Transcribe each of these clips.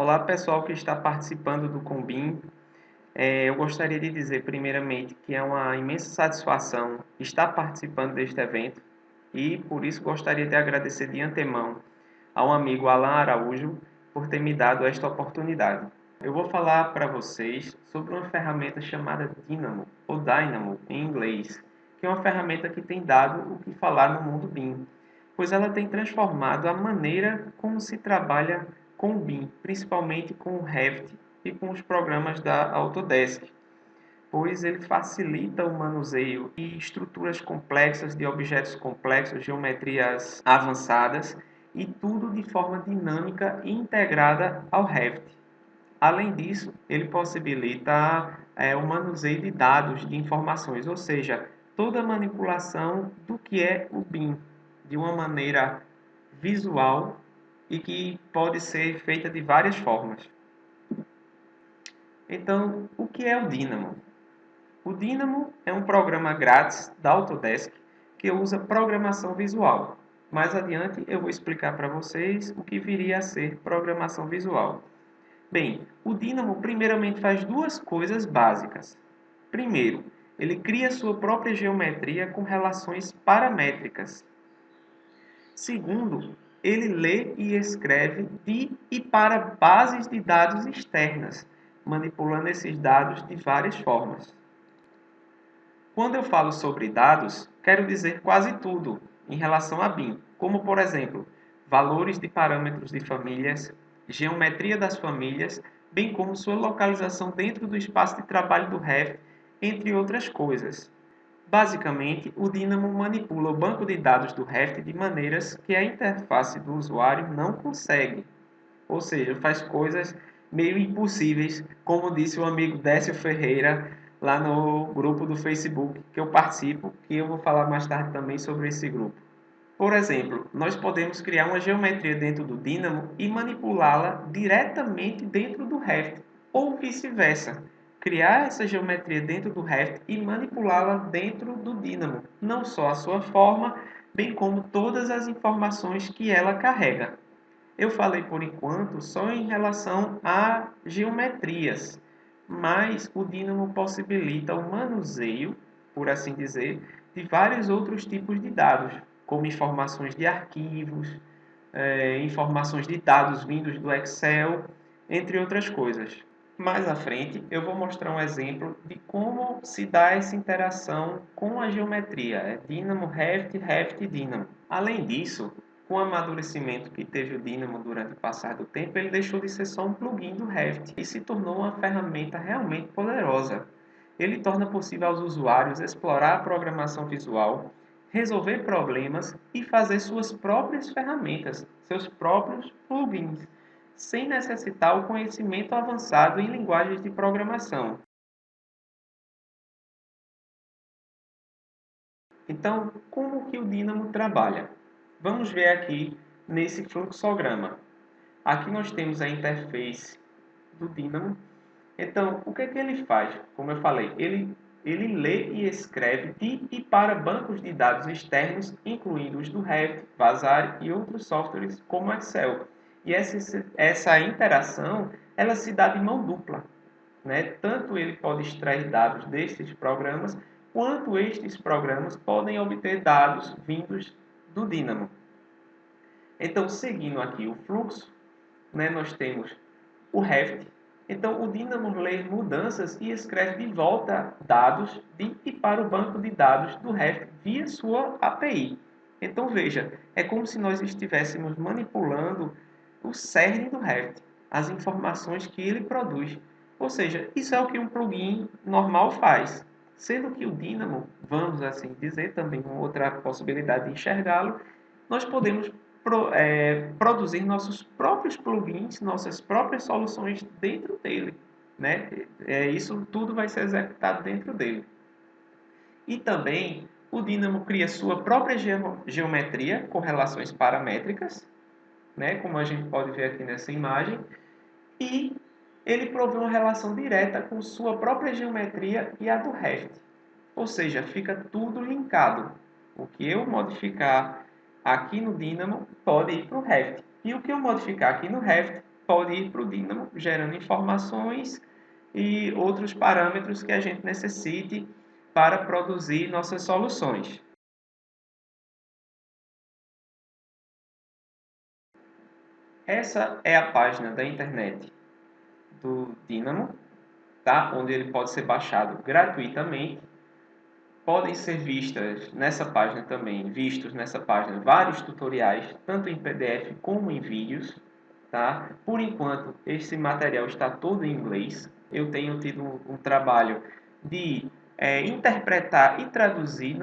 Olá pessoal que está participando do Combim. Eu gostaria de dizer primeiramente que é uma imensa satisfação estar participando deste evento e por isso gostaria de agradecer de antemão ao amigo Alan Araújo por ter me dado esta oportunidade. Eu vou falar para vocês sobre uma ferramenta chamada Dynamo, ou Dynamo em inglês, que é uma ferramenta que tem dado o que falar no mundo BIM, pois ela tem transformado a maneira como se trabalha com o BIM, principalmente com o Revit e com os programas da Autodesk, pois ele facilita o manuseio de estruturas complexas, de objetos complexos, geometrias avançadas e tudo de forma dinâmica e integrada ao Revit. Além disso, ele possibilita o manuseio de dados, de informações, ou seja, toda a manipulação do que é o BIM, de uma maneira visual e que pode ser feita de várias formas. Então, o que é o Dynamo? O Dynamo é um programa grátis da Autodesk que usa programação visual. Mais adiante eu vou explicar para vocês o que viria a ser programação visual. Bem, o Dynamo primeiramente faz duas coisas básicas. Primeiro, ele cria sua própria geometria com relações paramétricas. Segundo, ele lê e escreve de e para bases de dados externas, manipulando esses dados de várias formas. Quando eu falo sobre dados, quero dizer quase tudo em relação a BIM, como por exemplo, valores de parâmetros de famílias, geometria das famílias, bem como sua localização dentro do espaço de trabalho do Revit, entre outras coisas. Basicamente, o Dynamo manipula o banco de dados do Revit de maneiras que a interface do usuário não consegue. Ou seja, faz coisas meio impossíveis, como disse o amigo Décio Ferreira lá no grupo do Facebook que eu participo, que eu vou falar mais tarde também sobre esse grupo. Por exemplo, nós podemos criar uma geometria dentro do Dynamo e manipulá-la diretamente dentro do Revit, ou vice-versa. Criar essa geometria dentro do Revit e manipulá-la dentro do Dynamo, não só a sua forma, bem como todas as informações que ela carrega. Eu falei por enquanto só em relação a geometrias, mas o Dynamo possibilita o manuseio, por assim dizer, de vários outros tipos de dados, como informações de arquivos, informações de dados vindos do Excel, entre outras coisas. Mais à frente, eu vou mostrar um exemplo de como se dá essa interação com a geometria. É Dynamo, Revit, Revit e Dynamo. Além disso, com o amadurecimento que teve o Dynamo durante o passar do tempo, ele deixou de ser só um plugin do Revit e se tornou uma ferramenta realmente poderosa. Ele torna possível aos usuários explorar a programação visual, resolver problemas e fazer suas próprias ferramentas, seus próprios plugins, sem necessitar o conhecimento avançado em linguagens de programação. Então, como que o Dynamo trabalha? Vamos ver aqui nesse fluxograma. Aqui nós temos a interface do Dynamo. Então, o que é que ele faz? Como eu falei, ele lê e escreve de e para bancos de dados externos, incluindo os do Revit, Vasari e outros softwares como Excel. E essa interação, ela se dá de mão dupla, né? Tanto ele pode extrair dados destes programas, quanto estes programas podem obter dados vindos do Dynamo. Então, seguindo aqui o fluxo, né, nós temos o Revit. Então, o Dynamo lê mudanças e escreve de volta dados de e para o banco de dados do Revit via sua API. Então, veja, é como se nós estivéssemos manipulando o cerne do Revit, as informações que ele produz. Ou seja, isso é o que um plugin normal faz. Sendo que o Dynamo, vamos assim dizer, também uma outra possibilidade de enxergá-lo, nós podemos produzir nossos próprios plugins, nossas próprias soluções dentro dele, né? Isso tudo vai ser executado dentro dele. E também o Dynamo cria sua própria geometria com relações paramétricas, né? Como a gente pode ver aqui nessa imagem, e ele provê uma relação direta com sua própria geometria e a do Revit. Ou seja, fica tudo linkado. O que eu modificar aqui no Dynamo pode ir para o Revit. E o que eu modificar aqui no Revit pode ir para o Dynamo, gerando informações e outros parâmetros que a gente necessite para produzir nossas soluções. Essa é a página da internet do Dynamo, tá? Onde ele pode ser baixado gratuitamente. Podem ser vistos nessa página vários tutoriais, tanto em PDF como em vídeos, tá? Por enquanto, esse material está todo em inglês. Eu tenho tido um trabalho de interpretar e traduzir,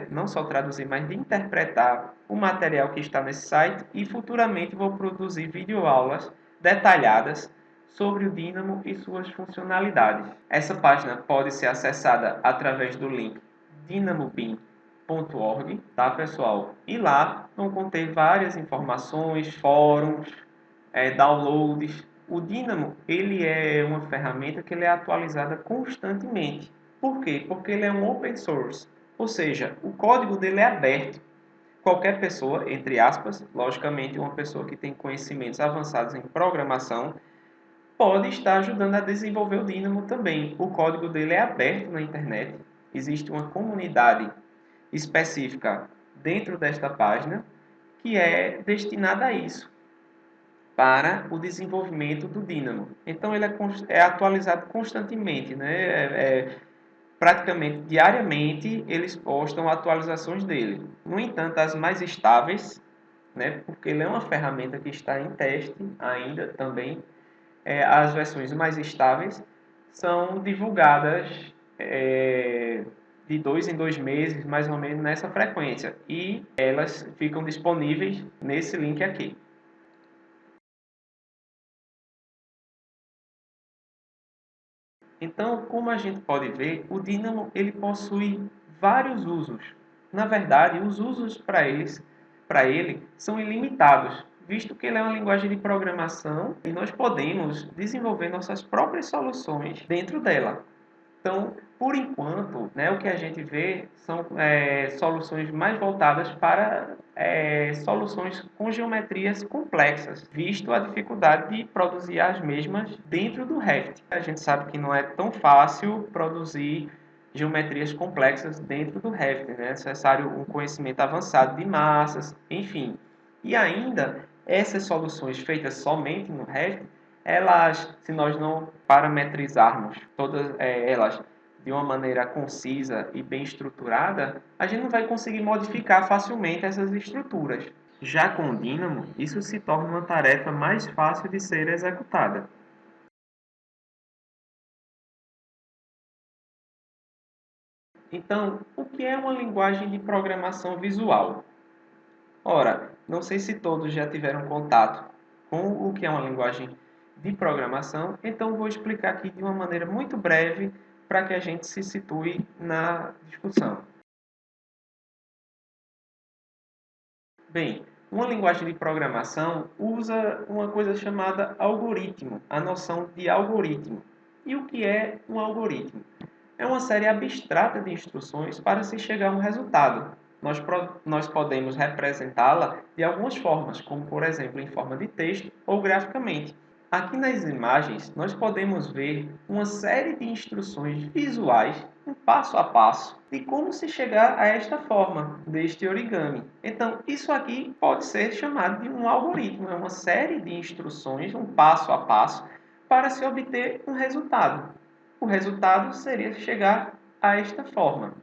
não só traduzir, mas de interpretar o material que está nesse site, e futuramente vou produzir videoaulas detalhadas sobre o Dynamo e suas funcionalidades. Essa página pode ser acessada através do link dynamobin.org, tá, pessoal? E lá vão conter várias informações, fóruns, downloads. O Dynamo, ele é uma ferramenta que ele é atualizada constantemente. Por quê? Porque ele é um open source, ou seja, o código dele é aberto. Qualquer pessoa, entre aspas, logicamente uma pessoa que tem conhecimentos avançados em programação, pode estar ajudando a desenvolver o Dynamo também. O código dele é aberto na internet. Existe uma comunidade específica dentro desta página que é destinada a isso, para o desenvolvimento do Dynamo. Então ele é atualizado constantemente, né? Praticamente diariamente eles postam atualizações dele. No entanto, as mais estáveis, né? Porque ele é uma ferramenta que está em teste ainda também, as versões mais estáveis são divulgadas de 2 em 2 meses, mais ou menos nessa frequência. E elas ficam disponíveis nesse link aqui. Então, como a gente pode ver, o Dynamo ele possui vários usos. Na verdade, os usos para ele são ilimitados, visto que ele é uma linguagem de programação e nós podemos desenvolver nossas próprias soluções dentro dela. Então, por enquanto, né, o que a gente vê são soluções mais voltadas para soluções com geometrias complexas, visto a dificuldade de produzir as mesmas dentro do Revit. A gente sabe que não é tão fácil produzir geometrias complexas dentro do Revit, né? É necessário um conhecimento avançado de massas, enfim. E ainda, essas soluções feitas somente no Revit, elas, se nós não parametrizarmos todas elas de uma maneira concisa e bem estruturada, a gente não vai conseguir modificar facilmente essas estruturas. Já com o Dynamo, isso se torna uma tarefa mais fácil de ser executada. Então, o que é uma linguagem de programação visual? Ora, não sei se todos já tiveram contato com o que é uma linguagem de programação, então vou explicar aqui de uma maneira muito breve para que a gente se situe na discussão. Bem, uma linguagem de programação usa uma coisa chamada algoritmo, a noção de algoritmo. E o que é um algoritmo? É uma série abstrata de instruções para se chegar a um resultado. Nós podemos representá-la de algumas formas, como por exemplo em forma de texto ou graficamente. Aqui nas imagens, nós podemos ver uma série de instruções visuais, um passo a passo, de como se chegar a esta forma, deste origami. Então, isso aqui pode ser chamado de um algoritmo, é uma série de instruções, um passo a passo, para se obter um resultado. O resultado seria chegar a esta forma,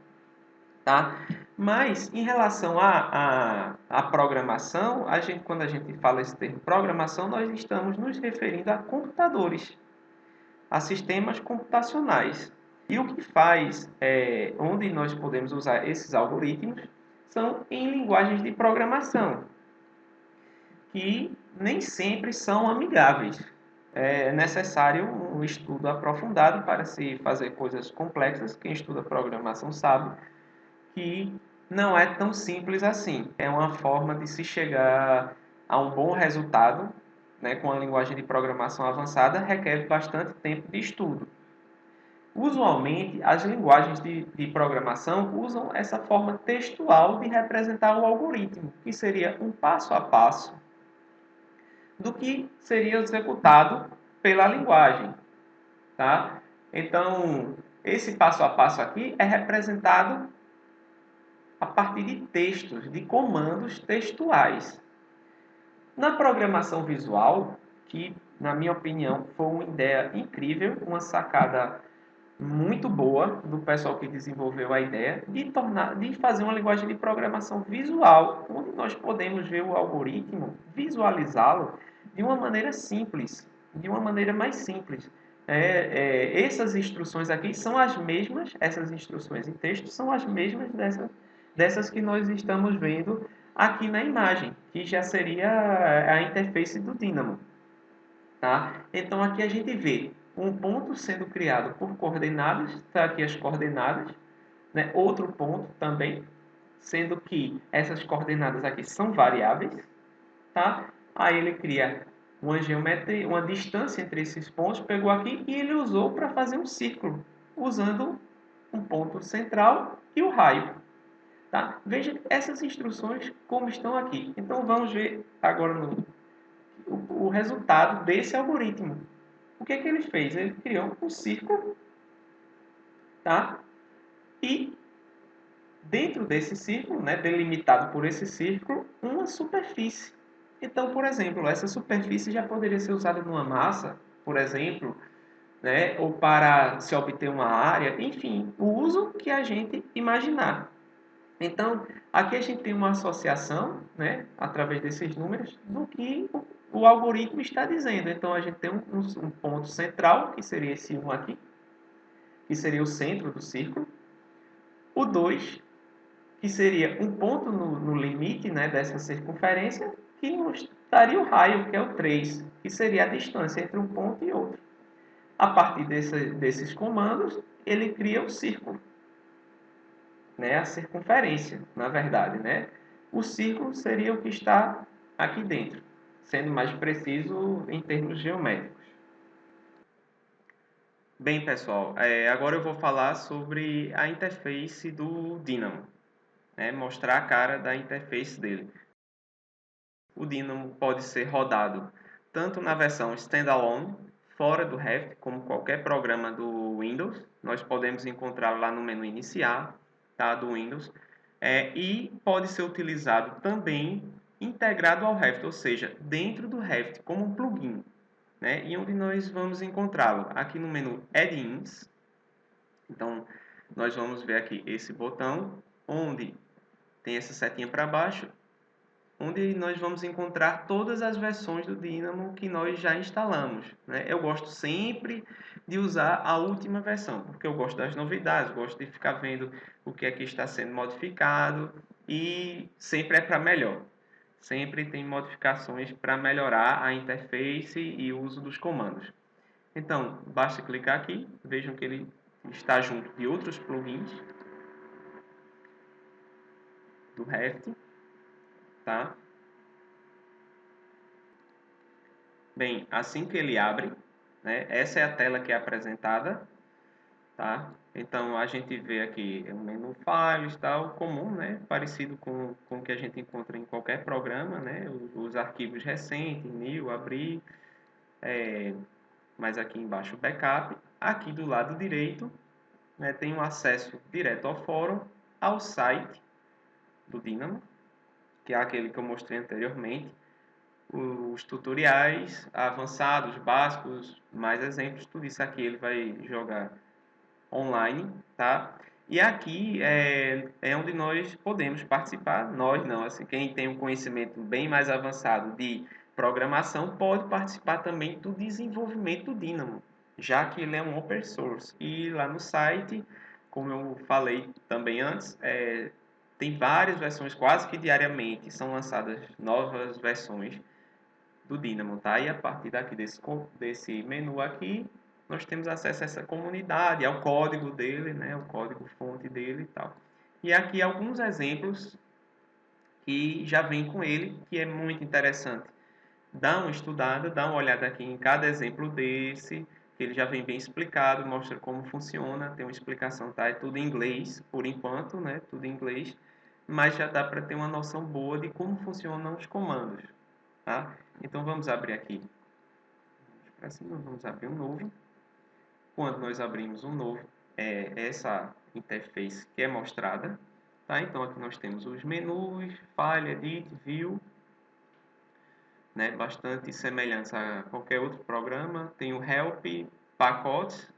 tá? Mas, em relação à programação, quando a gente fala esse termo programação, nós estamos nos referindo a computadores, a sistemas computacionais. E o que faz, onde nós podemos usar esses algoritmos, são em linguagens de programação, que nem sempre são amigáveis. É necessário um estudo aprofundado para se fazer coisas complexas. Quem estuda programação sabe que não é tão simples assim. É uma forma de se chegar a um bom resultado, né, com a linguagem de programação avançada, requer bastante tempo de estudo. Usualmente, as linguagens de programação usam essa forma textual de representar o algoritmo, que seria um passo a passo do que seria executado pela linguagem, tá? Então, esse passo a passo aqui é representado a partir de textos, de comandos textuais. Na programação visual, que na minha opinião foi uma ideia incrível, uma sacada muito boa do pessoal que desenvolveu a ideia de fazer uma linguagem de programação visual, onde nós podemos ver o algoritmo, visualizá-lo de uma maneira simples, de uma maneira mais simples. Essas instruções aqui são as mesmas, essas instruções em texto são as mesmas dessas que nós estamos vendo aqui na imagem, que já seria a interface do Dynamo. Tá? Então aqui a gente vê um ponto sendo criado por coordenadas, está aqui as coordenadas, né? Outro ponto também, sendo que essas coordenadas aqui são variáveis, tá? Aí ele cria uma geometria, uma distância entre esses pontos, pegou aqui e ele usou para fazer um círculo, usando um ponto central e o raio. Tá? Veja essas instruções como estão aqui. Então vamos ver agora o resultado desse algoritmo. O que é que ele fez? Ele criou um círculo, tá? E dentro desse círculo, né, delimitado por esse círculo, uma superfície. Então, por exemplo, essa superfície já poderia ser usada numa massa, por exemplo, né, ou para se obter uma área, enfim, o uso que a gente imaginar. Então, aqui a gente tem uma associação, né, através desses números, do que o algoritmo está dizendo. Então, a gente tem um ponto central, que seria esse 1 aqui, que seria o centro do círculo. O 2, que seria um ponto no limite, né, dessa circunferência, que nos daria o raio, que é o 3, que seria a distância entre um ponto e outro. A partir desses comandos, ele cria o círculo, né, a circunferência, na verdade, né? O círculo seria o que está aqui dentro, sendo mais preciso em termos geométricos. Bem, pessoal, agora eu vou falar sobre a interface do Dynamo, né? Mostrar a cara da interface dele. O Dynamo pode ser rodado tanto na versão standalone, fora do Revit, como qualquer programa do Windows. Nós podemos encontrá-lo lá no menu iniciar, tá, do Windows. E pode ser utilizado também integrado ao Revit, ou seja, dentro do Revit, como um plugin. Né? E onde nós vamos encontrá-lo? Aqui no menu Add-ins. Então, nós vamos ver aqui esse botão, onde tem essa setinha para baixo, onde nós vamos encontrar todas as versões do Dynamo que nós já instalamos. Né? Eu gosto sempre de usar a última versão, porque eu gosto das novidades, gosto de ficar vendo o que é que está sendo modificado e sempre é para melhor. Sempre tem modificações para melhorar a interface e o uso dos comandos. Então, basta clicar aqui, vejam que ele está junto de outros plugins do Revit, tá? Bem, assim que ele abre, né, essa é a tela que é apresentada, tá? Então a gente vê aqui o menu Files, tal, comum, né, parecido com o que a gente encontra em qualquer programa, né, os arquivos recentes, new, abrir, mas aqui embaixo o backup. Aqui do lado direito, né, tem um acesso direto ao fórum, ao site do Dynamo, que é aquele que eu mostrei anteriormente, os tutoriais avançados, básicos, mais exemplos, tudo isso aqui ele vai jogar online, tá? E aqui é onde nós podemos participar, nós não, assim, quem tem um conhecimento bem mais avançado de programação pode participar também do desenvolvimento do Dynamo, já que ele é um open source. E lá no site, como eu falei também antes, tem várias versões, quase que diariamente são lançadas novas versões do Dynamo, tá? E a partir daqui desse menu aqui, nós temos acesso a essa comunidade, ao código dele, né? O código fonte dele e tal. E aqui alguns exemplos que já vem com ele, que é muito interessante. Dá uma estudada, dá uma olhada aqui em cada exemplo desse, que ele já vem bem explicado, mostra como funciona, tem uma explicação, tá? É tudo em inglês, por enquanto, né? Tudo em inglês, mas já dá para ter uma noção boa de como funcionam os comandos, tá? Então vamos abrir aqui para cima, vamos abrir um novo. Quando nós abrimos um novo, é essa interface que é mostrada. Tá? Então aqui nós temos os menus, File, Edit, View, né? Bastante semelhança a qualquer outro programa. Tem o Help, pacotes,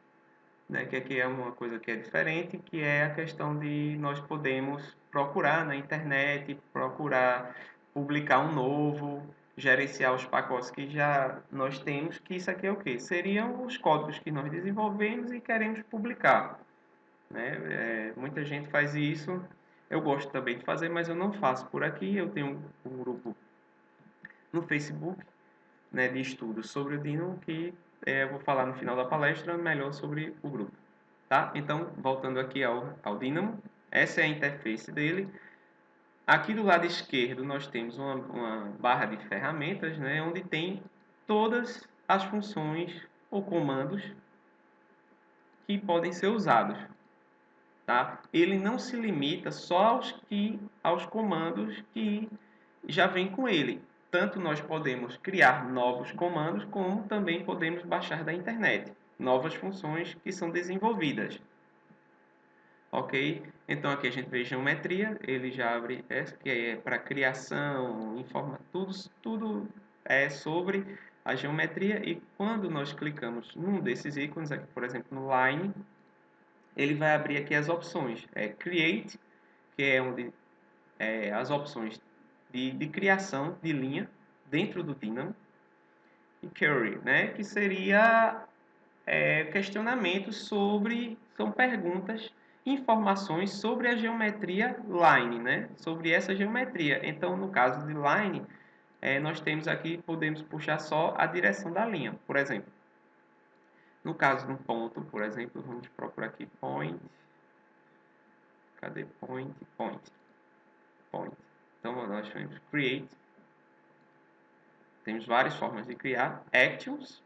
né? Que aqui é uma coisa que é diferente, que é a questão de nós podemos procurar na internet, procurar publicar um novo, gerenciar os pacotes que já nós temos, que isso aqui é o que? Seriam os códigos que nós desenvolvemos e queremos publicar, né? Muita gente faz isso, eu gosto também de fazer, mas eu não faço por aqui. Eu tenho um grupo no Facebook, né, de estudos sobre o Dynamo, que eu vou falar no final da palestra melhor sobre o grupo. Tá? Então, voltando aqui ao Dynamo, essa é a interface dele. Aqui do lado esquerdo nós temos uma barra de ferramentas, né, onde tem todas as funções ou comandos que podem ser usados. Tá? Ele não se limita só aos comandos que já vem com ele. Tanto nós podemos criar novos comandos, como também podemos baixar da internet novas funções que são desenvolvidas. Ok? Então aqui a gente vê geometria, ele já abre essa que é para criação, tudo é sobre a geometria. E quando nós clicamos num desses ícones, aqui por exemplo no Line, ele vai abrir aqui as opções, Create, que é onde as opções de criação de linha dentro do Dynamo, e Query, né, que seria questionamentos são perguntas, informações sobre a geometria Line, né, sobre essa geometria. Então, no caso de Line, nós temos aqui, podemos puxar só a direção da linha, por exemplo. No caso de um ponto, por exemplo, vamos procurar aqui point. Cadê point? Point. Então, nós temos create. Temos várias formas de criar. Actions,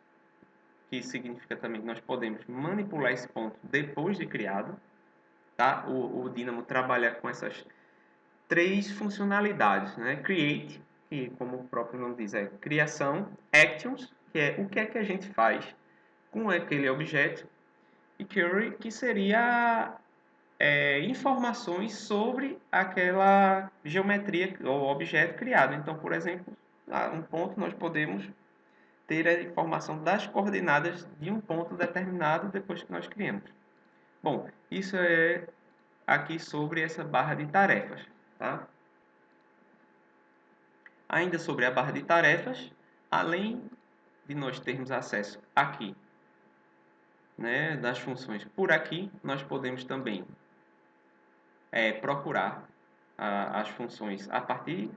que significa também que nós podemos manipular esse ponto depois de criado. Tá? O Dynamo trabalha com essas três funcionalidades, né? Create, que como o próprio nome diz, é criação. Actions, que é o que é que a gente faz com aquele objeto. E Query, que seria informações sobre aquela geometria ou objeto criado. Então, por exemplo, um ponto nós podemos ter a informação das coordenadas de um ponto determinado depois que nós criamos. Bom, isso é aqui sobre essa barra de tarefas. Tá? Ainda sobre a barra de tarefas, além de nós termos acesso aqui, né, das funções por aqui, nós podemos também procurar as funções a partir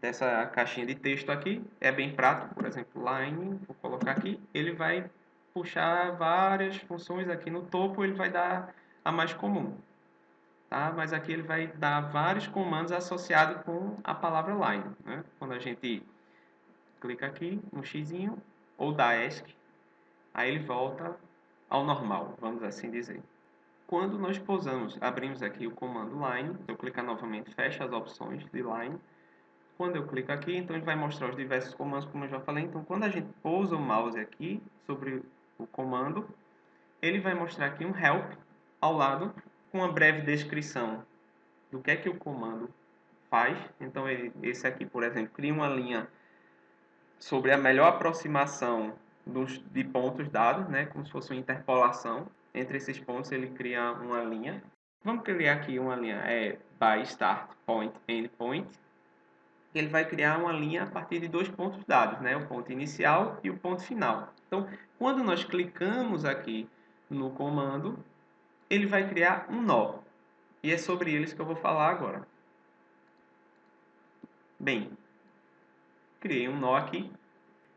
dessa caixinha de texto aqui. É bem prático, por exemplo, line, vou colocar aqui, ele vai puxar várias funções aqui no topo, ele vai dar a mais comum. Tá? Mas aqui ele vai dar vários comandos associados com a palavra line. Né? Quando a gente clica aqui no xizinho ou dá ESC, aí ele volta ao normal, vamos assim dizer. Quando nós abrimos aqui o comando line, eu clicar novamente, fecha as opções de line. Quando eu clico aqui, então ele vai mostrar os diversos comandos, como eu já falei. Então, quando a gente pousa o mouse aqui sobre o comando, ele vai mostrar aqui um help ao lado, com uma breve descrição do que é que o comando faz. Então, esse aqui, por exemplo, cria uma linha sobre a melhor aproximação de pontos dados, né, como se fosse uma interpolação. Entre esses pontos, ele cria uma linha. Vamos criar aqui uma linha by start point, end point. Ele vai criar uma linha a partir de dois pontos dados, né, o ponto inicial e o ponto final. Então, quando nós clicamos aqui no comando, ele vai criar um nó. E é sobre eles que eu vou falar agora. Bem, criei um nó aqui.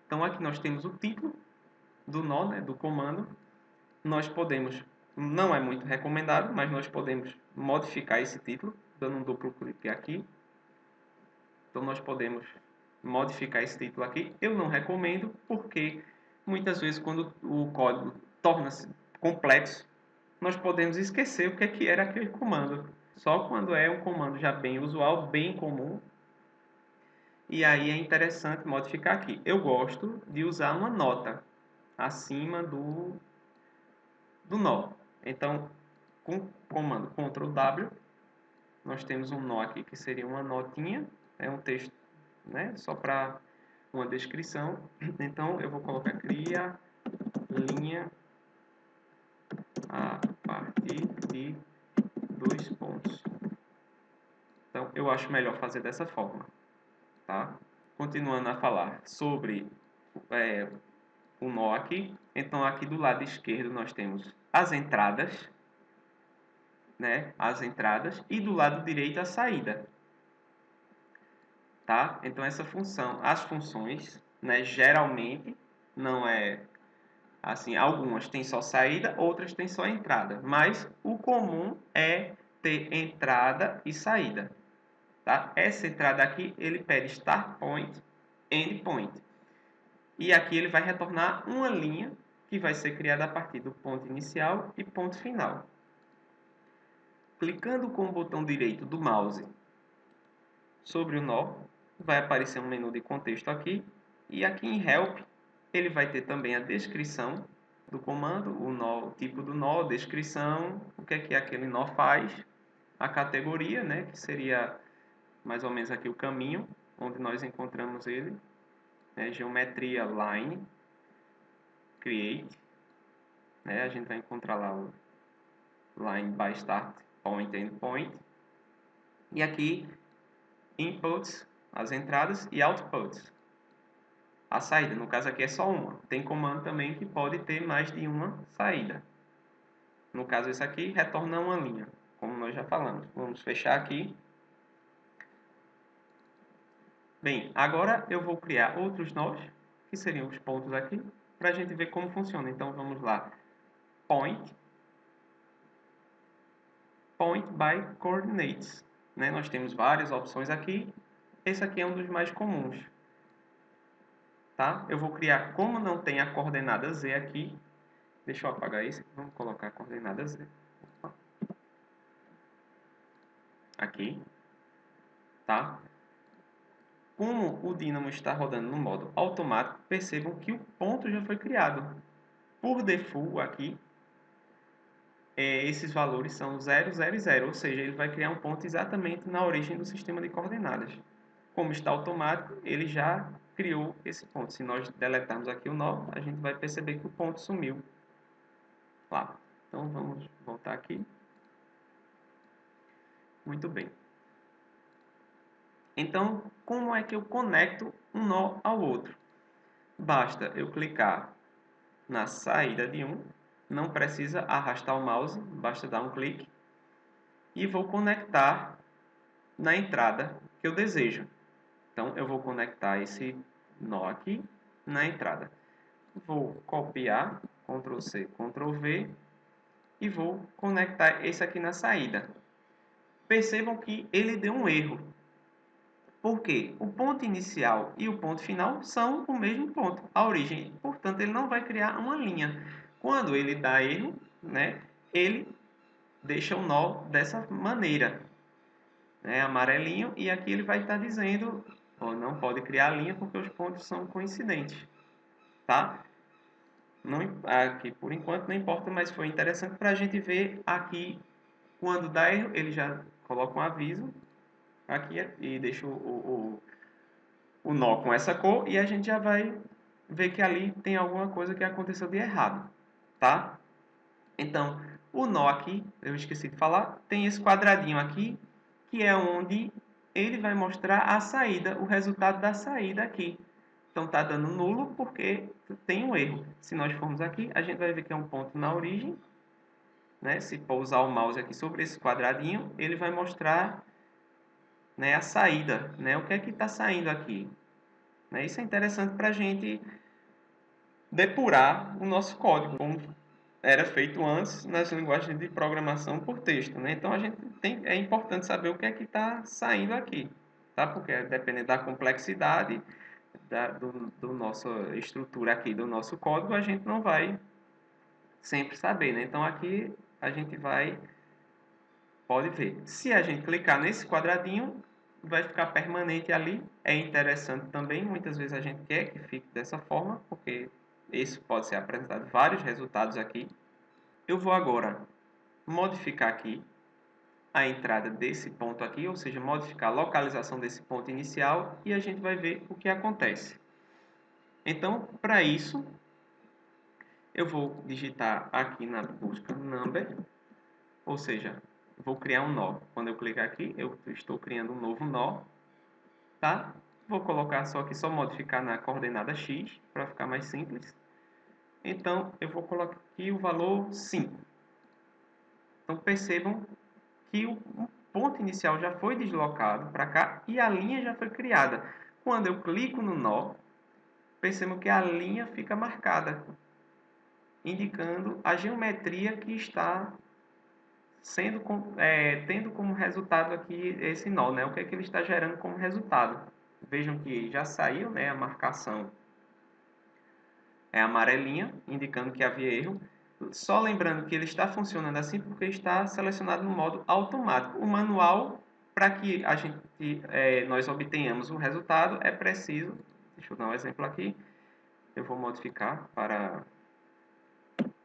Então, aqui nós temos o título do nó, né, do comando. Nós podemos, não é muito recomendado, mas nós podemos modificar esse título, dando um duplo clique aqui. Então, nós podemos modificar esse título aqui. Eu não recomendo, porque muitas vezes, quando o código torna-se complexo, nós podemos esquecer o que era aquele comando. Só quando é um comando já bem usual, bem comum, E aí é interessante modificar aqui. Eu gosto de usar uma nota acima do nó. Então, com o comando Ctrl W, nós temos um nó aqui que seria uma notinha, é um texto, né, só para uma descrição. Então, eu vou colocar cria linha a partir de 2 pontos. Então, eu acho melhor fazer dessa forma, tá? Continuando a falar sobre o nó aqui. Então, aqui do lado esquerdo nós temos as entradas, né? As entradas, e do lado direito a saída, tá? Então, essa função, as funções, né? Geralmente, não é assim, algumas têm só saída, outras têm só entrada, mas o comum é ter entrada e saída, tá? Essa entrada aqui, ele pede start point, end point. E aqui ele vai retornar uma linha que vai ser criada a partir do ponto inicial e ponto final. Clicando com o botão direito do mouse sobre o nó, vai aparecer um menu de contexto aqui. E aqui em Help, ele vai ter também a descrição do comando, o nó, o tipo do nó, descrição, o que é que aquele nó faz, a categoria, né, que seria mais ou menos aqui o caminho, onde nós encontramos ele, né, geometria line, create, né, a gente vai encontrar lá o line by start point end point, e aqui inputs, as entradas, e outputs, a saída. No caso aqui é só uma. Tem comando também que pode ter mais de uma saída. No caso esse aqui retorna uma linha, como nós já falamos. Vamos fechar aqui. Bem, agora eu vou criar outros nós, que seriam os pontos aqui, para a gente ver como funciona. Então vamos lá. Point by coordinates, né? Nós temos várias opções aqui. Esse aqui é um dos mais comuns. Tá? Eu vou criar, como não tem a coordenada Z aqui, deixa eu apagar isso, vamos colocar a coordenada Z. Aqui, tá? Como o dínamo está rodando no modo automático, percebam que o ponto já foi criado. Por default aqui, esses valores são 0, 0 e 0, ou seja, ele vai criar um ponto exatamente na origem do sistema de coordenadas. Como está automático, ele já criou esse ponto. Se nós deletarmos aqui o nó, a gente vai perceber que o ponto sumiu lá. Então vamos voltar aqui. Muito bem. Então, como é que eu conecto um nó ao outro? Basta eu clicar na saída de um, não precisa arrastar o mouse, basta dar um clique, e vou conectar na entrada que eu desejo. Então, eu vou conectar esse nó aqui na entrada. Vou copiar, Ctrl C, Ctrl V, e vou conectar esse aqui na saída. Percebam que ele deu um erro. Por quê? O ponto inicial e o ponto final são o mesmo ponto, a origem. Portanto, ele não vai criar uma linha. Quando ele dá erro, né, ele deixa o nó dessa maneira, né, amarelinho, e aqui ele vai estar dizendo, ó, não pode criar linha porque os pontos são coincidentes, tá? Não, aqui por enquanto não importa, mas foi interessante para a gente ver aqui, quando dá erro, ele já coloca um aviso aqui e deixa o nó com essa cor, e a gente já vai ver que ali tem alguma coisa que aconteceu de errado, tá? Então, o nó aqui, eu esqueci de falar, tem esse quadradinho aqui, que é onde ele vai mostrar a saída, o resultado da saída aqui. Então, está dando nulo porque tem um erro. Se nós formos aqui, a gente vai ver que é um ponto na origem, né? Se pousar o mouse aqui sobre esse quadradinho, ele vai mostrar, né, a saída, né? O que é que está saindo aqui. Né? Isso é interessante para a gente depurar o nosso código, como era feito antes nas linguagens de programação por texto. Né? Então, é importante saber o que é que está saindo aqui, tá? Porque dependendo da complexidade do nossa estrutura aqui, do nosso código, a gente não vai sempre saber. Né? Então, aqui a gente pode ver. Se a gente clicar nesse quadradinho, vai ficar permanente ali. É interessante também, muitas vezes a gente quer que fique dessa forma, porque esse pode ser apresentado vários resultados aqui. Eu vou agora modificar aqui a entrada desse ponto aqui, ou seja, modificar a localização desse ponto inicial e a gente vai ver o que acontece. Então, para isso, eu vou digitar aqui na busca number, ou seja, vou criar um nó. Quando eu clicar aqui, eu estou criando um novo nó, tá? Vou colocar só aqui, só modificar na coordenada x, para ficar mais simples. Então, eu vou colocar aqui o valor 5. Então, percebam que o ponto inicial já foi deslocado para cá e a linha já foi criada. Quando eu clico no nó, percebam que a linha fica marcada, indicando a geometria que está sendo tendo como resultado aqui esse nó, né? O que é que ele está gerando como resultado. Vejam que já saiu, né, a marcação é amarelinha, indicando que havia erro. Só lembrando que ele está funcionando assim porque está selecionado no modo automático. O manual, para que nós obtenhamos o resultado, é preciso, deixa eu dar um exemplo aqui, eu vou modificar para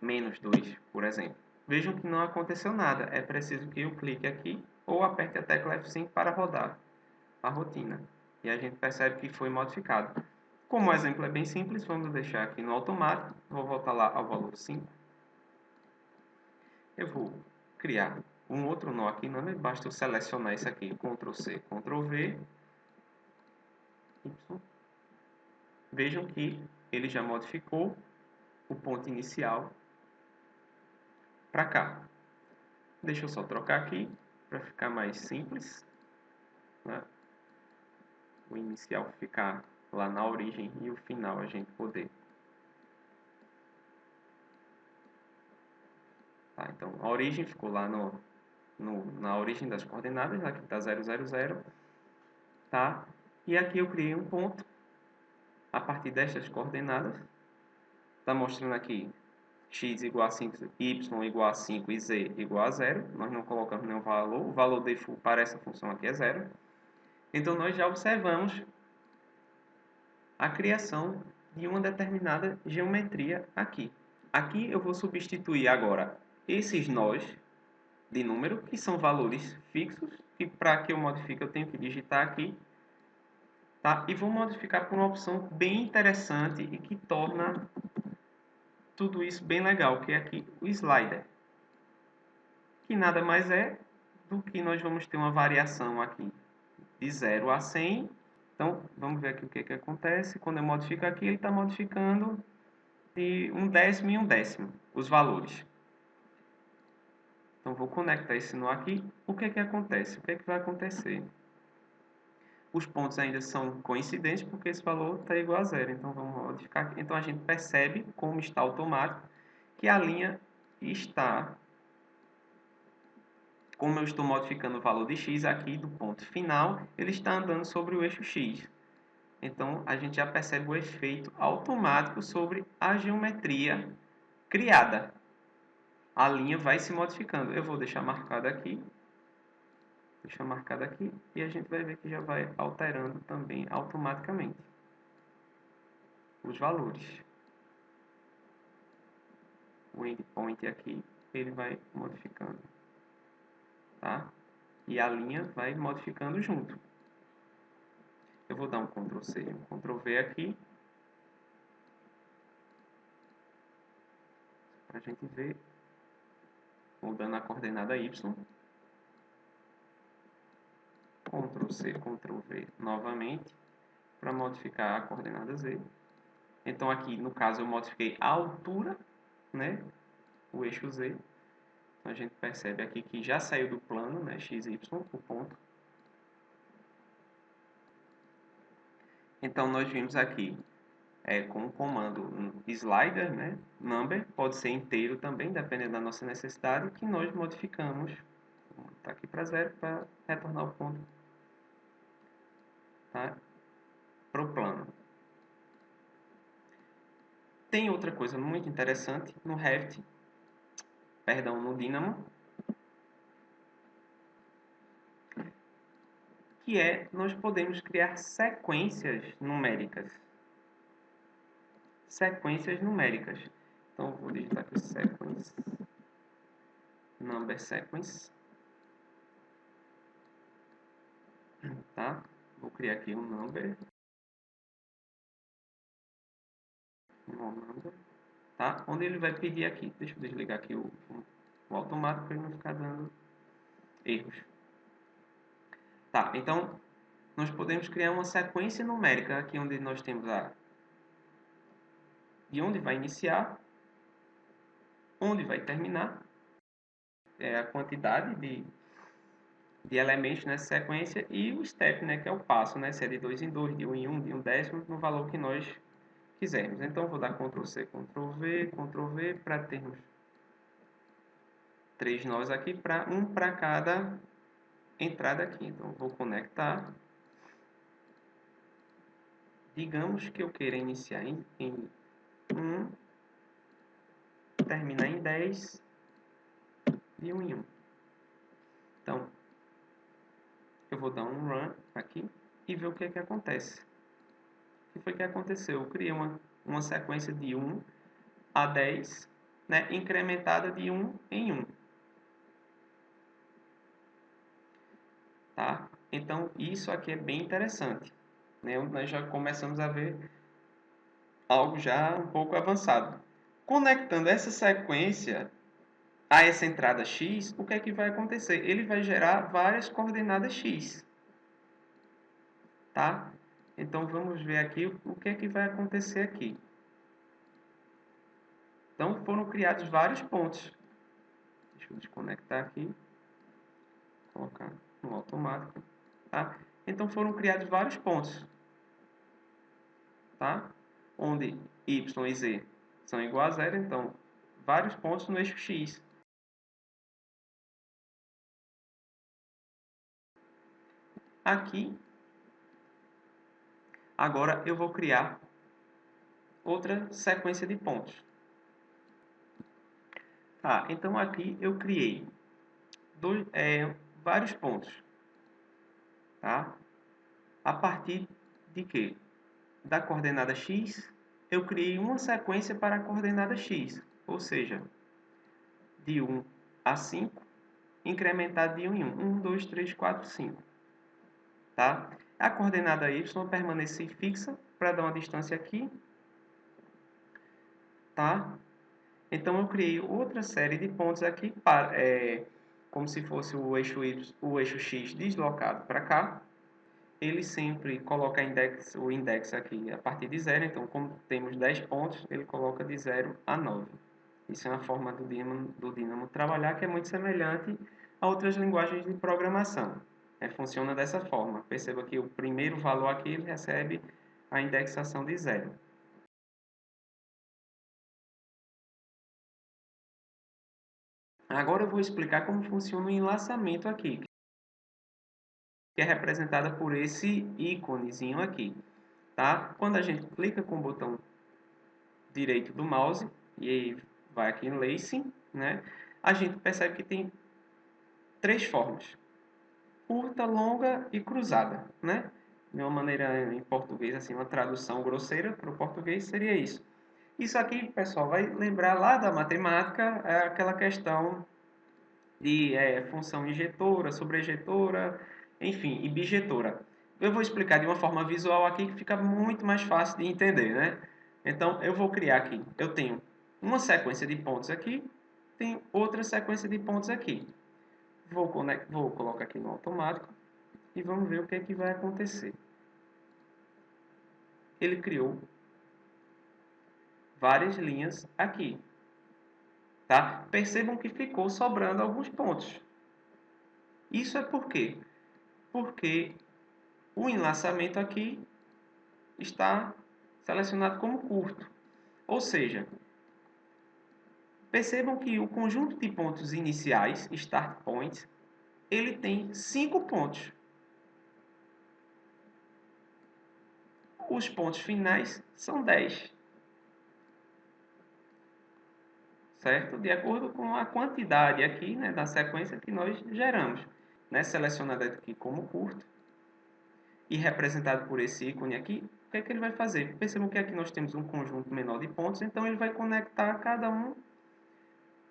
-2, por exemplo. Vejam que não aconteceu nada, é preciso que eu clique aqui ou aperte a tecla F5 para rodar a rotina. E a gente percebe que foi modificado. Como o exemplo é bem simples, vamos deixar aqui no automático. Vou voltar lá ao valor 5. Eu vou criar um outro nó aqui, não basta eu selecionar esse aqui, Ctrl C, Ctrl V, Y. Vejam que ele já modificou o ponto inicial para cá. Deixa eu só trocar aqui para ficar mais simples, né? O inicial ficar lá na origem e o final a gente poder. Tá, então a origem ficou lá na origem das coordenadas, aqui está 0, 0, 0, tá? E aqui eu criei um ponto a partir destas coordenadas. Está mostrando aqui x igual a 5, y igual a 5 e z igual a 0. Nós não colocamos nenhum valor. O valor default para essa função aqui é 0. Então, nós já observamos a criação de uma determinada geometria aqui. Aqui eu vou substituir agora esses nós de número, que são valores fixos, e para que eu modifique eu tenho que digitar aqui, tá? E vou modificar por uma opção bem interessante e que torna tudo isso bem legal, que é aqui o slider, que nada mais é do que nós vamos ter uma variação aqui de 0 a 100. Então, vamos ver aqui o que acontece. Quando eu modifico aqui, ele está modificando de 1/10 em 1/10 os valores. Então, vou conectar esse nó aqui. O que acontece? O que vai acontecer? Os pontos ainda são coincidentes porque esse valor está igual a 0. Então, vamos modificar aqui. Então, a gente percebe, como está automático, que a linha está... Como eu estou modificando o valor de x aqui do ponto final, ele está andando sobre o eixo x. Então, a gente já percebe o efeito automático sobre a geometria criada. A linha vai se modificando. Eu vou deixar marcado aqui. Deixa marcado aqui. E a gente vai ver que já vai alterando também automaticamente os valores. O endpoint aqui, ele vai modificando. Tá? E a linha vai modificando junto. Eu vou dar um Ctrl C e um Ctrl V aqui, para a gente ver, mudando a coordenada Y. Ctrl C, Ctrl V novamente, para modificar a coordenada Z. Então aqui, no caso, eu modifiquei a altura, né, o eixo Z. Então a gente percebe aqui que já saiu do plano, né, x, y, o ponto. Então nós vimos aqui com o comando slider, né, number, pode ser inteiro também, dependendo da nossa necessidade, que nós modificamos. Está aqui para 0 para retornar o ponto, tá, para o plano. Tem outra coisa muito interessante no Revit, no Dynamo, que nós podemos criar sequências numéricas. Sequências numéricas. Então, vou digitar aqui sequence, number sequence, tá? Vou criar aqui um number, tá? Onde ele vai pedir aqui. Deixa eu desligar aqui o automático para ele não ficar dando erros. Tá, então nós podemos criar uma sequência numérica aqui onde nós temos de onde vai iniciar, onde vai terminar, a quantidade de elementos nessa sequência e o step, né, que é o passo, né, se é de 2 em 2, de 1 em 1, de 1 décimo, no valor que nós quisermos. Então, vou dar Ctrl C, Ctrl V para termos 3 nós aqui, um para cada entrada aqui. Então, vou conectar. Digamos que eu queira iniciar em 1, terminar em 10, de 1 em 1. Então, eu vou dar um run aqui e ver o que é que acontece. O que foi que aconteceu? Eu criei uma sequência de 1 a 10, né, incrementada de 1 em 1. Tá? Então, isso aqui é bem interessante, né? Nós já começamos a ver algo já um pouco avançado. Conectando essa sequência a essa entrada x, o que é que vai acontecer? Ele vai gerar várias coordenadas x. Tá? Então, vamos ver aqui o que é que vai acontecer aqui. Então, foram criados vários pontos. Deixa eu desconectar aqui. Colocar no automático. Tá? Então, foram criados vários pontos. Tá? Onde y e z são iguais a zero. Então, vários pontos no eixo x. Aqui, agora eu vou criar outra sequência de pontos. Tá, então aqui eu criei vários pontos. Tá? A partir de quê? Da coordenada x, eu criei uma sequência para a coordenada x. Ou seja, de 1 a 5, incrementado de 1 em 1. 1, 2, 3, 4, 5. Tá? A coordenada y permanece fixa para dar uma distância aqui. Tá? Então, eu criei outra série de pontos aqui, como se fosse o eixo x deslocado para cá. Ele sempre coloca o index aqui a partir de 0. Então, como temos 10 pontos, ele coloca de 0 a 9. Isso é uma forma do Dynamo trabalhar que é muito semelhante a outras linguagens de programação. Funciona dessa forma. Perceba que o primeiro valor aqui ele recebe a indexação de 0. Agora eu vou explicar como funciona o enlaçamento aqui, que é representada por esse íconezinho aqui. Tá? Quando a gente clica com o botão direito do mouse e aí vai aqui em Lacing, né? A gente percebe que tem três formas: curta, longa e cruzada, né? De uma maneira em português, assim, uma tradução grosseira para o português seria isso. Isso aqui, pessoal, vai lembrar lá da matemática, aquela questão de função injetora, sobrejetora, enfim, e bijetora. Eu vou explicar de uma forma visual aqui que fica muito mais fácil de entender, né? Então, eu vou criar aqui, eu tenho uma sequência de pontos aqui, tenho outra sequência de pontos aqui. Vou colocar aqui no automático e vamos ver o que é que vai acontecer. Ele criou várias linhas aqui. Tá? Percebam que ficou sobrando alguns pontos. Isso é por quê? Porque o enlaçamento aqui está selecionado como curto. Ou seja, percebam que o conjunto de pontos iniciais, start points, ele tem 5 pontos. Os pontos finais são 10. Certo? De acordo com a quantidade aqui, né, da sequência que nós geramos. Né? Selecionada aqui como curto. e representado por esse ícone aqui, o que é que ele vai fazer? Percebam que aqui nós temos um conjunto menor de pontos, então ele vai conectar cada um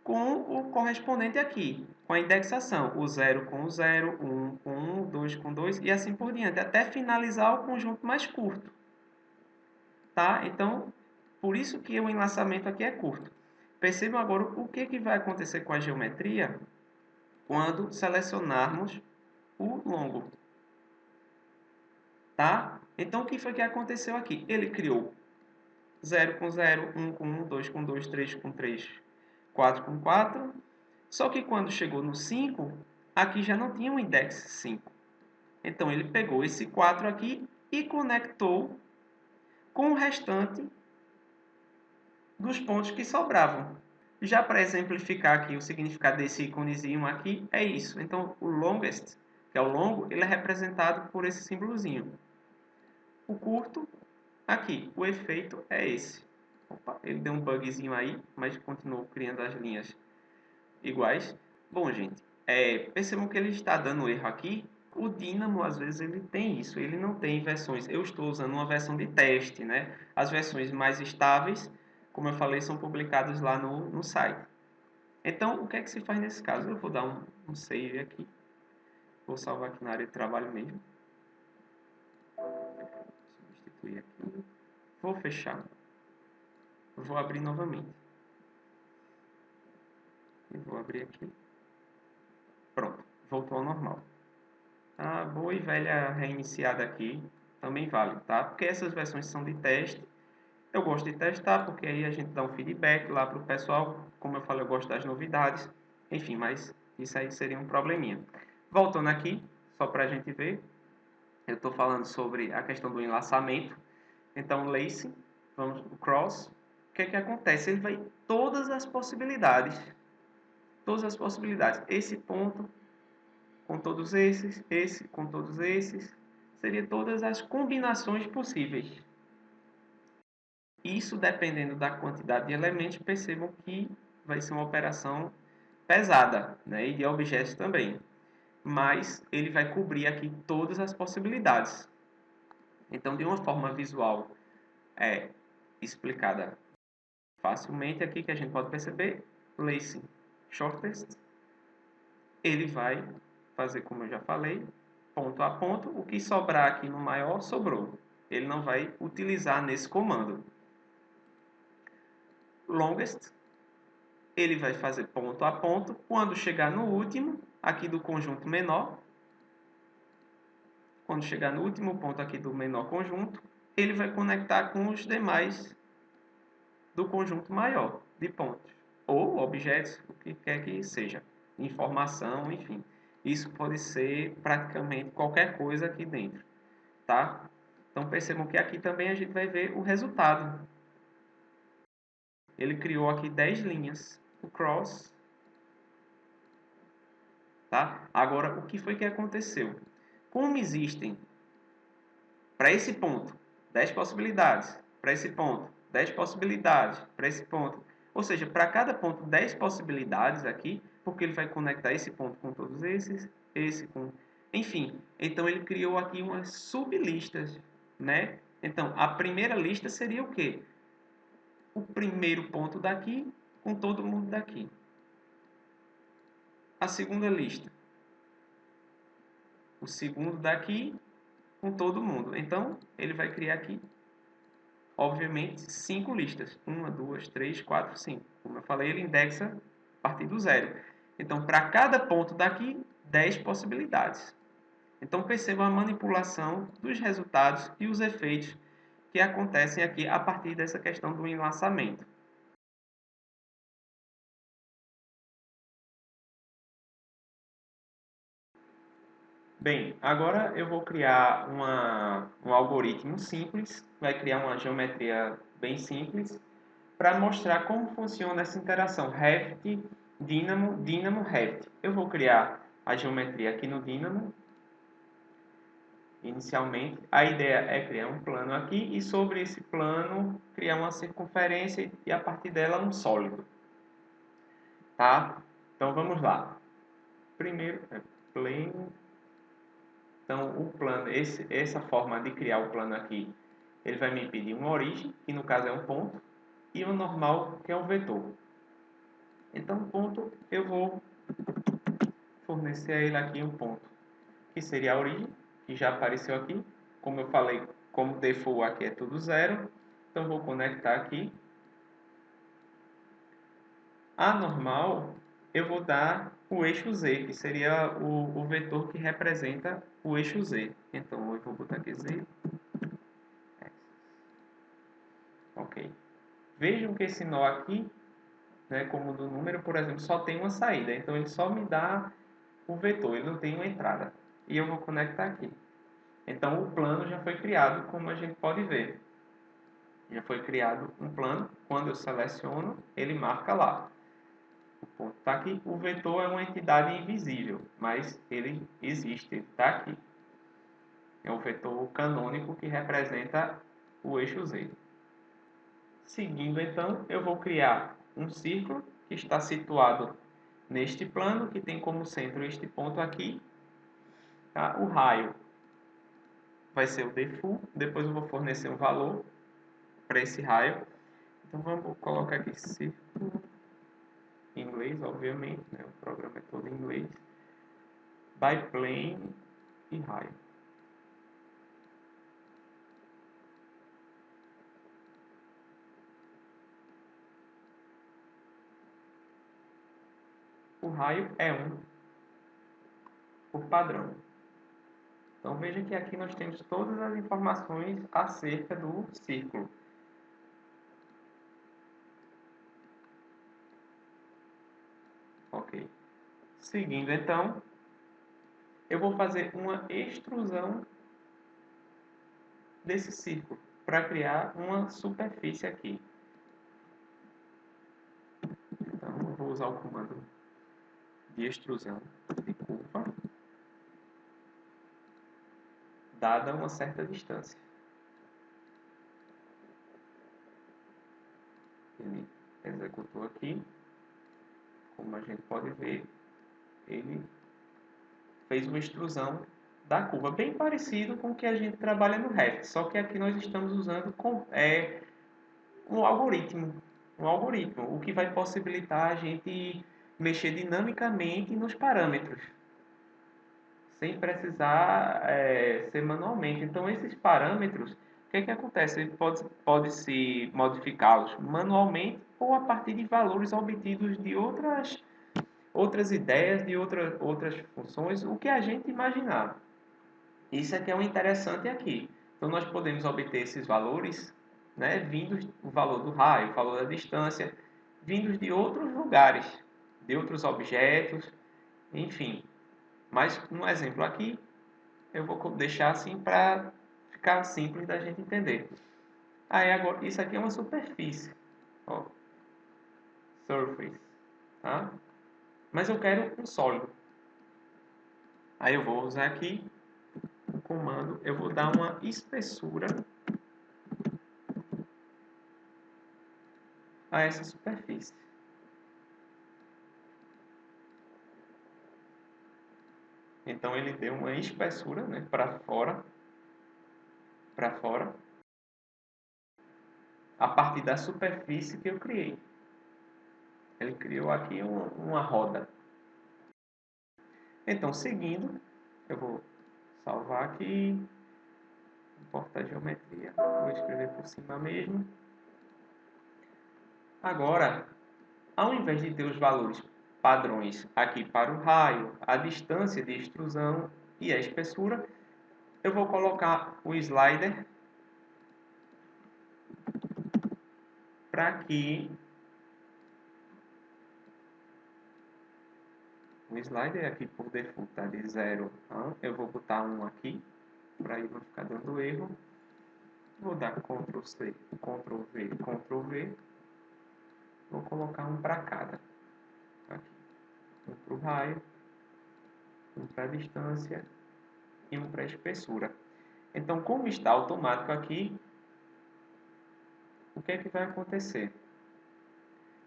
com o correspondente aqui, com a indexação, o 0 com o 0, 1 com 1, 2 com 2 e assim por diante, até finalizar o conjunto mais curto. Tá? Então, por isso que o enlaçamento aqui é curto. Percebam agora o que vai acontecer com a geometria quando selecionarmos o longo. Tá? Então, o que foi que aconteceu aqui? Ele criou 0 com 0, 1 com 1, 2 com 2, 3 com 3, 4 com 4. Só que quando chegou no 5, aqui já não tinha um index 5. Então, ele pegou esse 4 aqui e conectou com o restante dos pontos que sobravam. Já para exemplificar aqui o significado desse íconezinho aqui, é isso. Então, o longest, que é o longo, ele é representado por esse símbolozinho. O curto, aqui. O efeito é esse. Opa, ele deu um bugzinho aí, mas continuou criando as linhas iguais. Bom, gente, percebam que ele está dando erro aqui. O Dynamo, às vezes, ele tem isso. Ele não tem versões. Eu estou usando uma versão de teste, né? As versões mais estáveis, como eu falei, são publicadas lá no site. Então, o que é que se faz nesse caso? Eu vou dar um save aqui. Vou salvar aqui na área de trabalho mesmo. Substituir aqui. Vou fechar. Vou abrir novamente. E vou abrir aqui. Pronto, voltou ao normal. A boa e velha reiniciada aqui também vale, tá? Porque essas versões são de teste. Eu gosto de testar, porque aí a gente dá um feedback lá para o pessoal. Como eu falei, eu gosto das novidades. Enfim, mas isso aí seria um probleminha. Voltando aqui, só para a gente ver. Eu estou falando sobre a questão do enlaçamento. Então, lace, vamos o cross. O que é que acontece? Ele vai todas as possibilidades. Todas as possibilidades. Esse ponto com todos esses, esse com todos esses. Seria todas as combinações possíveis. Isso dependendo da quantidade de elementos, percebam que vai ser uma operação pesada, né? E de objetos também. Mas ele vai cobrir aqui todas as possibilidades. Então, de uma forma visual explicada facilmente aqui, que a gente pode perceber, placing shortest, ele vai fazer como eu já falei, ponto a ponto, o que sobrar aqui no maior, sobrou. Ele não vai utilizar nesse comando. Longest, ele vai fazer ponto a ponto, quando chegar no último, aqui do conjunto menor, quando chegar no último ponto aqui do menor conjunto, ele vai conectar com os demais do conjunto maior de pontos, ou objetos, o que quer que seja, informação, enfim. Isso pode ser praticamente qualquer coisa aqui dentro, tá? Então percebam que aqui também a gente vai ver o resultado. Ele criou aqui 10 linhas, o cross, tá? Agora, o que foi que aconteceu? Como existem, para esse ponto, 10 possibilidades, para esse ponto, 10 possibilidades, para esse ponto, ou seja, para cada ponto 10 possibilidades aqui, porque ele vai conectar esse ponto com todos esses, esse com... Enfim, então ele criou aqui umas sublistas, né? Então, a primeira lista seria o quê? O primeiro ponto daqui com todo mundo daqui. A segunda lista. O segundo daqui com todo mundo. Então, ele vai criar aqui, obviamente, 5 listas. 1, 2, 3, 4, 5. Como eu falei, ele indexa a partir do zero. Então, para cada ponto daqui, 10 possibilidades. Então, percebam a manipulação dos resultados e os efeitos que acontecem aqui a partir dessa questão do enlaçamento. Bem, agora eu vou criar um algoritmo simples, vai criar uma geometria bem simples, para mostrar como funciona essa interação Revit, Dynamo, Dynamo, Revit. Eu vou criar a geometria aqui no Dynamo. Inicialmente, a ideia é criar um plano aqui e sobre esse plano criar uma circunferência e a partir dela um sólido. Tá? Então vamos lá. Primeiro é plane Então, o plano, essa forma de criar o plano aqui, ele vai me pedir uma origem, que no caso é um ponto, e um normal, que é um vetor. Então, o ponto, eu vou fornecer a ele aqui um ponto, que seria a origem, que já apareceu aqui. Como eu falei, como default aqui é tudo zero, então vou conectar aqui. A normal, eu vou dar o eixo Z, que seria o vetor que representa o eixo Z. Então, eu vou botar aqui Z. Ok. Vejam que esse nó aqui, né, como do número, por exemplo, só tem uma saída. Então, ele só me dá o vetor, ele não tem uma entrada. E eu vou conectar aqui. Então, o plano já foi criado, como a gente pode ver. Já foi criado um plano. Quando eu seleciono, ele marca lá. O ponto está aqui. O vetor é uma entidade invisível, mas ele existe, ele está aqui. É o vetor canônico que representa o eixo Z. Seguindo, então, eu vou criar um círculo que está situado neste plano, que tem como centro este ponto aqui. Tá? O raio vai ser o default. Depois eu vou fornecer um valor para esse raio. Então, vamos colocar aqui círculo em inglês, obviamente, né? O programa é todo em inglês. Biplane e raio. O raio é 1 por padrão. Então veja que aqui nós temos todas as informações acerca do círculo. Ok. Seguindo então, eu vou fazer uma extrusão desse círculo para criar uma superfície aqui. Então eu vou usar o comando de extrusão de curva, dada uma certa distância. Ele executou aqui. Como a gente pode ver, ele fez uma extrusão da curva, bem parecido com o que a gente trabalha no Revit, só que aqui nós estamos usando um algoritmo, o que vai possibilitar a gente mexer dinamicamente nos parâmetros, sem precisar ser manualmente. Então, esses parâmetros, o que acontece? Ele pode-se modificá-los manualmente ou a partir de valores obtidos de outras ideias, de outras funções, o que a gente imaginar. Isso é que é o interessante aqui. Então, nós podemos obter esses valores, né, vindos o valor do raio, o valor da distância, vindos de outros lugares, de outros objetos, enfim. Mas, um exemplo aqui, eu vou deixar assim para ficar simples da gente entender. Aí, agora, isso aqui é uma superfície. Ó, surface. Tá? Mas eu quero um sólido. Aí eu vou usar aqui o comando, eu vou dar uma espessura a essa superfície. Então ele deu uma espessura, né, para fora, a partir da superfície que eu criei. Ele criou aqui uma roda. Então, seguindo, eu vou salvar aqui, importar a geometria, vou escrever por cima mesmo. Agora, ao invés de ter os valores padrões aqui para o raio, a distância de extrusão e a espessura, eu vou colocar o slider para que o slider aqui por default está de 0 a 1. Eu vou botar 1 aqui, para aí não ficar dando erro. Vou dar Ctrl C, Ctrl V, Ctrl V. Vou colocar um para cada. Aqui. Um para o raio, um para a distância e um para a espessura. Então, como está automático aqui, o que é que vai acontecer?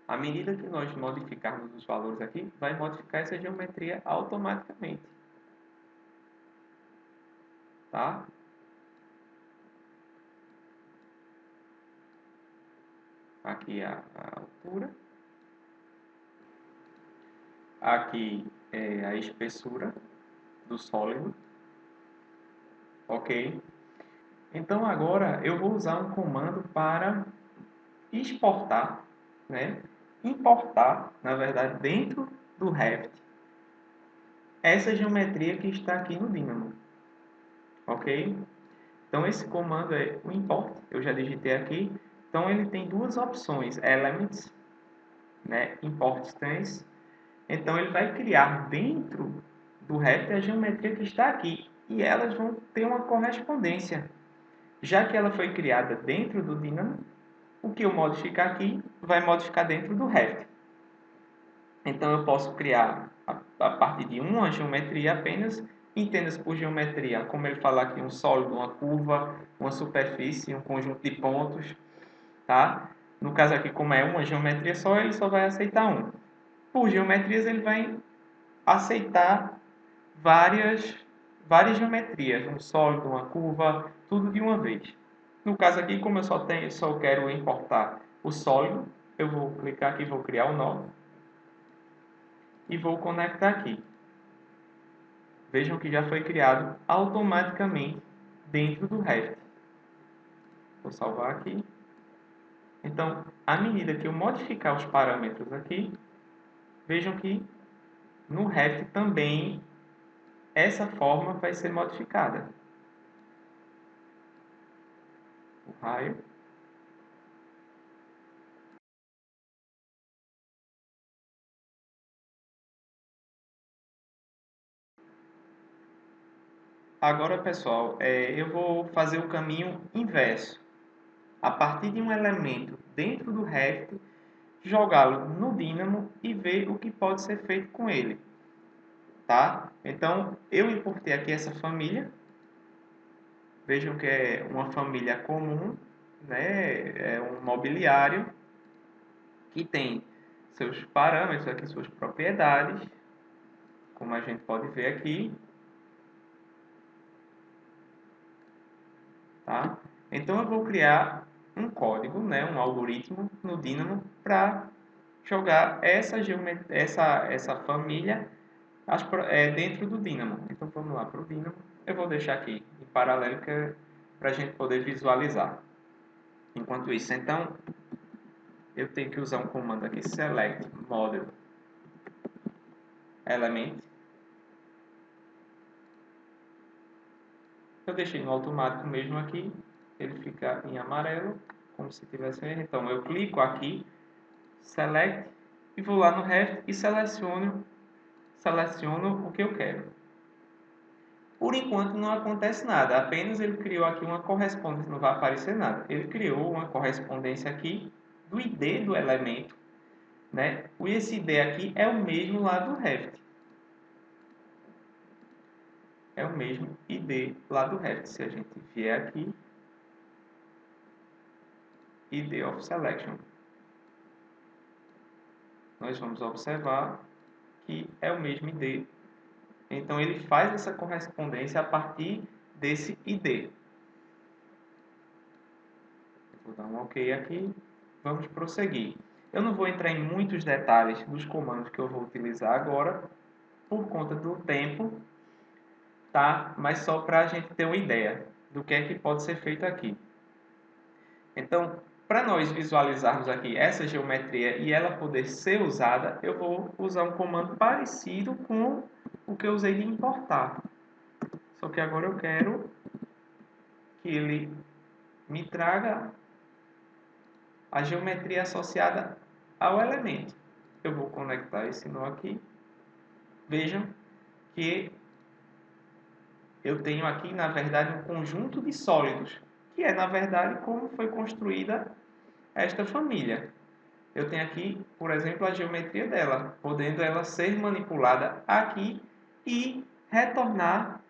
À medida que nós modificarmos os valores aqui, vai modificar essa geometria automaticamente. tá? Aqui a altura. Aqui é a espessura do sólido, ok? Então agora eu vou usar um comando para exportar, né? Importar, na verdade, dentro do Revit, essa geometria que está aqui no Dynamo, ok? Então esse comando é o import, eu já digitei aqui. Então ele tem duas opções, elements, né? Import stance. Então ele vai criar dentro do Revit a geometria que está aqui e elas vão ter uma correspondência. Já que ela foi criada dentro do Dynamo, o que eu modificar aqui vai modificar dentro do Revit. Então eu posso criar a partir de uma geometria apenas. Entenda-se por geometria, como ele fala aqui, um sólido, uma curva, uma superfície, um conjunto de pontos, tá? No caso aqui, como é uma geometria só, ele só vai aceitar um. Por geometrias, ele vai aceitar várias geometrias, um sólido, uma curva, tudo de uma vez. No caso aqui, como eu só quero importar o sólido, eu vou clicar aqui, vou criar um nó e vou conectar aqui. Vejam que já foi criado automaticamente dentro do Revit. Vou salvar aqui. Então, à medida que eu modificar os parâmetros aqui, vejam que no Revit também essa forma vai ser modificada. O raio. Agora, pessoal, eu vou fazer o caminho inverso. A partir de um elemento dentro do Revit, jogá-lo no Dynamo e ver o que pode ser feito com ele. Tá? Então, eu importei aqui essa família. Vejam que é uma família comum, né? É um mobiliário que tem seus parâmetros aqui, suas propriedades, como a gente pode ver aqui. Tá? Então eu vou criar um código, né, um algoritmo no Dynamo para jogar essa família dentro do Dynamo. Então vamos lá para o Dynamo. Eu vou deixar aqui em paralelo para a gente poder visualizar. Enquanto isso, então eu tenho que usar um comando aqui, select model element. Eu deixei no automático mesmo aqui, ele fica em amarelo, como se tivesse erro. Então eu clico aqui, select, e vou lá no Revit e seleciono o que eu quero. Por enquanto não acontece nada, apenas ele criou aqui uma correspondência, não vai aparecer nada. Ele criou uma correspondência aqui do ID do elemento, né? Esse ID aqui é o mesmo lá do Revit. É o mesmo ID lá do Revit. Se a gente vier aqui, ID of Selection, nós vamos observar que é o mesmo ID. Então ele faz essa correspondência a partir desse ID. Vou dar um OK aqui. Vamos prosseguir. Eu não vou entrar em muitos detalhes dos comandos que eu vou utilizar agora, por conta do tempo, tá? Mas só para a gente ter uma ideia do que é que pode ser feito aqui. Então, para nós visualizarmos aqui essa geometria e ela poder ser usada, eu vou usar um comando parecido com o que eu usei de importar. Só que agora eu quero que ele me traga a geometria associada ao elemento. Eu vou conectar esse nó aqui. Vejam que eu tenho aqui, na verdade, um conjunto de sólidos, que é, na verdade, como foi construída esta família. Eu tenho aqui, por exemplo, a geometria dela, podendo ela ser manipulada aqui e retornar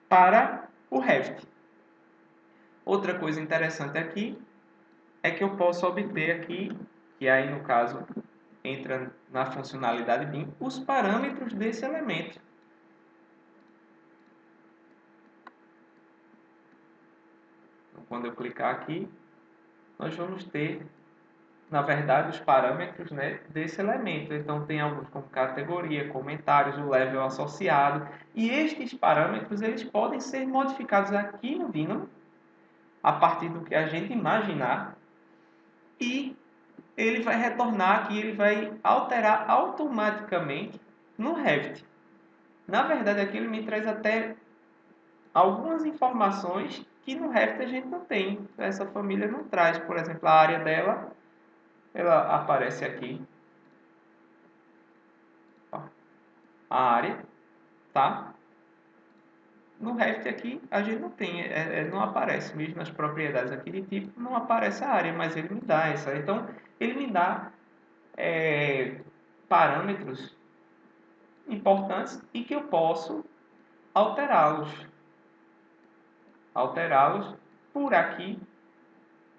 para o Revit. Outra coisa interessante aqui é que eu posso obter aqui, que aí no caso entra na funcionalidade BIM, os parâmetros desse elemento. Então, quando eu clicar aqui, nós vamos ter, na verdade, os parâmetros, né, desse elemento. Então, tem alguns como categoria, comentários, o level associado. E estes parâmetros eles podem ser modificados aqui no Dynamo, a partir do que a gente imaginar. E ele vai retornar aqui, ele vai alterar automaticamente no Revit. Na verdade, aqui ele me traz até algumas informações que no Revit a gente não tem. Essa família não traz. Por exemplo, a área dela, ela aparece aqui. Ó, a área, tá? No Revit aqui a gente não tem, não aparece. Mesmo nas propriedades aqui de tipo, não aparece a área, mas ele me dá essa. Então, ele me dá parâmetros importantes e que eu posso alterá-los. Alterá-los por aqui.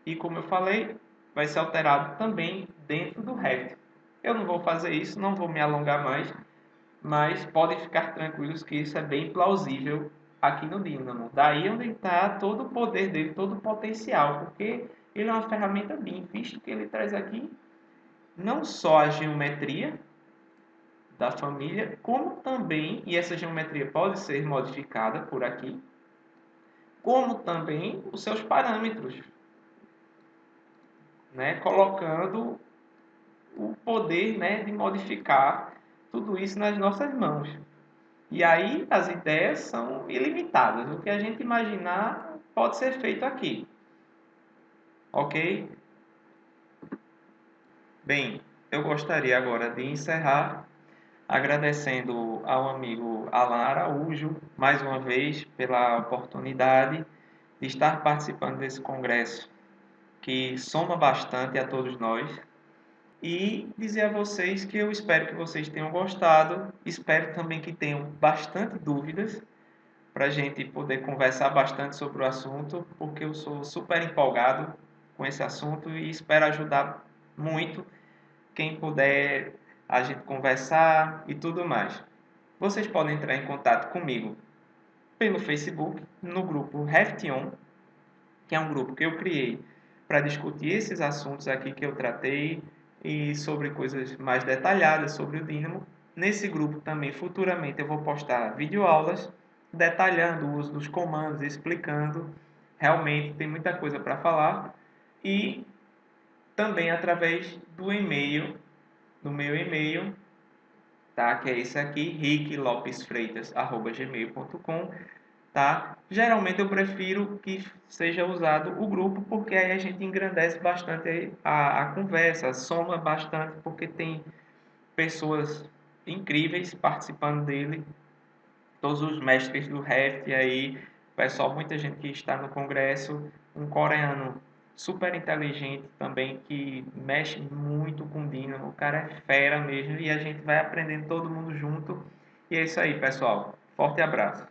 E como eu falei, vai ser alterado também dentro do Revit. Eu não vou fazer isso, não vou me alongar mais, mas podem ficar tranquilos que isso é bem plausível aqui no Dynamo. Daí onde está todo o poder dele, todo o potencial, porque ele é uma ferramenta BIM, visto que ele traz aqui não só a geometria da família, como também, e essa geometria pode ser modificada por aqui, como também os seus parâmetros, né, colocando o poder, né, de modificar tudo isso nas nossas mãos. E aí as ideias são ilimitadas. O que a gente imaginar pode ser feito aqui. Ok? Bem, eu gostaria agora de encerrar agradecendo ao amigo Alan Araújo mais uma vez pela oportunidade de estar participando desse congresso que soma bastante a todos nós. E dizer a vocês que eu espero que vocês tenham gostado, espero também que tenham bastante dúvidas para a gente poder conversar bastante sobre o assunto, porque eu sou super empolgado com esse assunto e espero ajudar muito quem puder a gente conversar e tudo mais. Vocês podem entrar em contato comigo pelo Facebook, no grupo Reftion, que é um grupo que eu criei para discutir esses assuntos aqui que eu tratei e sobre coisas mais detalhadas sobre o Dynamo. Nesse grupo também, futuramente, eu vou postar videoaulas detalhando o uso dos comandos, explicando. Realmente tem muita coisa para falar. E também através do e-mail, do meu e-mail, tá? Que é esse aqui, ricklopesfreitas@gmail.com, tá? Geralmente eu prefiro que seja usado o grupo, porque aí a gente engrandece bastante a conversa, soma bastante, porque tem pessoas incríveis participando dele, todos os mestres do Revit aí, pessoal, muita gente que está no congresso, um coreano super inteligente também, que mexe muito com Dynamo, o cara é fera mesmo, e a gente vai aprendendo todo mundo junto. E é isso aí, pessoal. Forte abraço.